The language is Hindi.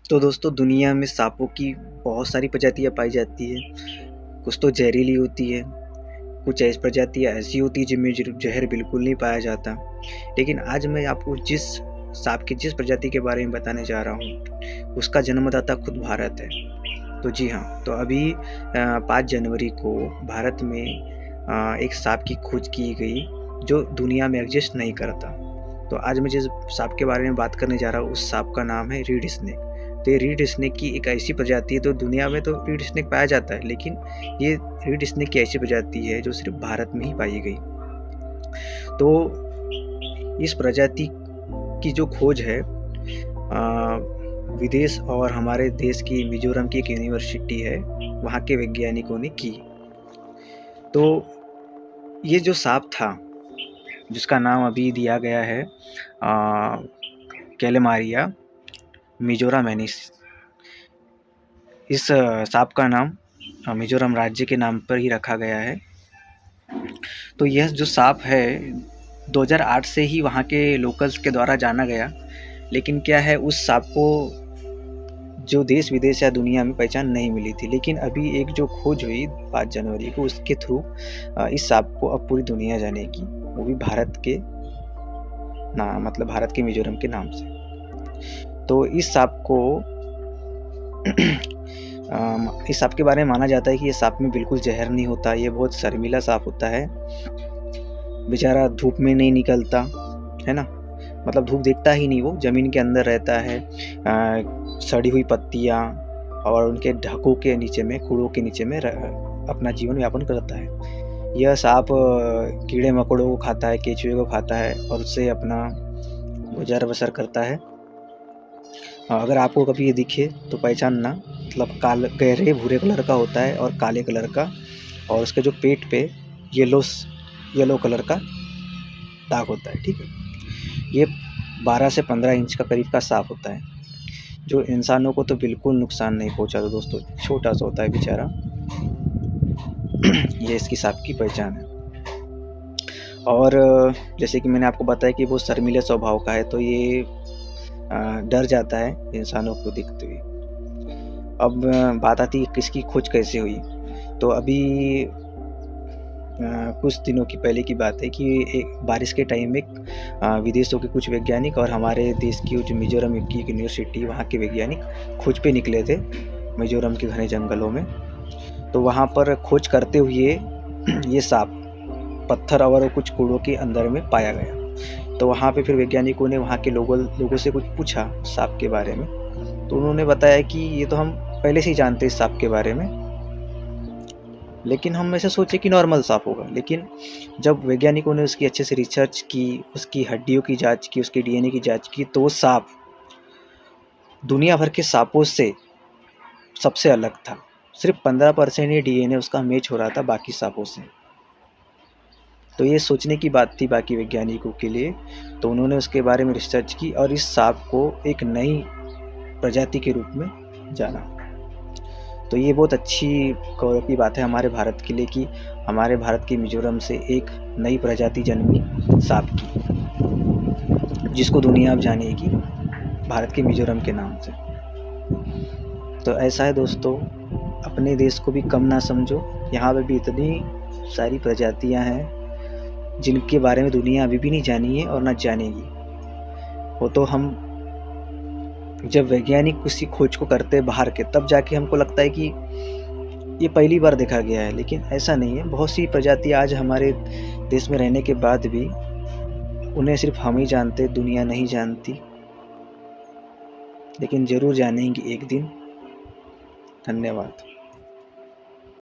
तो दोस्तों दुनिया में सांपों की बहुत सारी प्रजातियाँ पाई जाती है। कुछ तो जहरीली होती है, कुछ ऐसी प्रजातियाँ ऐसी होती है जिनमें ज़हर बिल्कुल नहीं पाया जाता। लेकिन आज मैं आपको जिस प्रजाति के बारे में बताने जा रहा हूँ, उसका जन्मदाता खुद भारत है। तो जी हाँ, तो अभी 5 जनवरी को भारत में एक सांप की खोज की गई, जो दुनिया में एग्ज़िस्ट नहीं करता। तो आज मैं जिस सांप के बारे में बात करने जा रहा हूँ, उस सांप का नाम है रीड स्नेक। तो ये रीड स्नेक की एक ऐसी प्रजाति है, तो दुनिया में तो रीड स्नेक पाया जाता है, लेकिन ये रीड स्नेक की ऐसी प्रजाति है जो सिर्फ़ भारत में ही पाई गई। तो इस प्रजाति की जो खोज है विदेश और हमारे देश की मिज़ोरम की एक यूनिवर्सिटी है, वहाँ के वैज्ञानिकों ने की। तो ये जो सांप था, जिसका नाम अभी दिया गया है कैलेमारिया मिज़ोरामेनिस, इस सांप का नाम मिज़ोरम राज्य के नाम पर ही रखा गया है। तो यह जो सांप है 2008 से ही वहाँ के लोकल्स के द्वारा जाना गया, लेकिन क्या है उस सांप को जो देश विदेश या दुनिया में पहचान नहीं मिली थी। लेकिन अभी एक जो खोज हुई 5 जनवरी को, उसके थ्रू इस सांप को अब पूरी दुनिया जानेगी, वो भी भारत के मिज़ोरम के नाम से। तो इस सांप के बारे में माना जाता है कि ये सांप में बिल्कुल जहर नहीं होता, ये बहुत शर्मीला सांप होता है। बेचारा धूप में नहीं निकलता, है ना, मतलब धूप देखता ही नहीं, वो ज़मीन के अंदर रहता है। सड़ी हुई पत्तियाँ और उनके ढकों के नीचे में, कूड़ों के नीचे में अपना जीवन यापन करता है। यह सांप कीड़े मकोड़ों को खाता है, केंचुए को खाता है और उससे अपना गुजर बसर करता है। अगर आपको कभी ये दिखे तो पहचानना, मतलब गहरे भूरे कलर का होता है और काले कलर का, और उसके जो पेट पे येलो कलर का दाग होता है, ठीक है। ये 12 से 15 इंच का करीब का सांप होता है, जो इंसानों को तो बिल्कुल नुकसान नहीं पहुंचाता दोस्तों, छोटा सा होता है बेचारा। ये इसकी सांप की पहचान है। और जैसे कि मैंने आपको बताया कि वो शर्मीले स्वभाव का है, तो ये डर जाता है इंसानों को देखते हुए। अब बात आती है किसकी खोज कैसे हुई। तो अभी कुछ दिनों की पहले की बात है कि एक बारिश के टाइम में विदेशों के कुछ वैज्ञानिक और हमारे देश की जो मिज़ोरम की यूनिवर्सिटी, वहाँ के वैज्ञानिक खोज पे निकले थे मिज़ोरम के घने जंगलों में। तो वहाँ पर खोज करते हुए ये सांप पत्थर और कुछ कूड़ों के अंदर में पाया गया। तो वहाँ पे फिर वैज्ञानिकों ने वहाँ के लोगों से कुछ पूछा सांप के बारे में। तो उन्होंने बताया कि ये तो हम पहले से ही जानते हैं इस सांप के बारे में, लेकिन हम ऐसा सोचे कि नॉर्मल सांप होगा। लेकिन जब वैज्ञानिकों ने उसकी अच्छे से रिसर्च की, उसकी हड्डियों की जांच की, उसके डीएनए की जांच की, तो वो सांप दुनिया भर के सांपों से सबसे अलग था। सिर्फ 15% ही डीएनए उसका मैच हो रहा था बाकी सांपों से। तो ये सोचने की बात थी बाकी वैज्ञानिकों के लिए। तो उन्होंने उसके बारे में रिसर्च की और इस सांप को एक नई प्रजाति के रूप में जाना। तो ये बहुत अच्छी गौरव की बात है हमारे भारत के लिए कि हमारे भारत के मिज़ोरम से एक नई प्रजाति जन्मी सांप की, जिसको दुनिया अब जानेगी भारत के मिज़ोरम के नाम से। तो ऐसा है दोस्तों, अपने देश को भी कम ना समझो। यहाँ पे भी इतनी सारी प्रजातियाँ हैं जिनके बारे में दुनिया अभी भी नहीं जानी है और ना जानेगी। वो तो हम जब वैज्ञानिक किसी खोज को करते हैं बाहर के, तब जाके हमको लगता है कि ये पहली बार देखा गया है, लेकिन ऐसा नहीं है। बहुत सी प्रजातियाँ आज हमारे देश में रहने के बाद भी उन्हें सिर्फ हम ही जानते, दुनिया नहीं जानती, लेकिन ज़रूर जानेंगी एक दिन। धन्यवाद।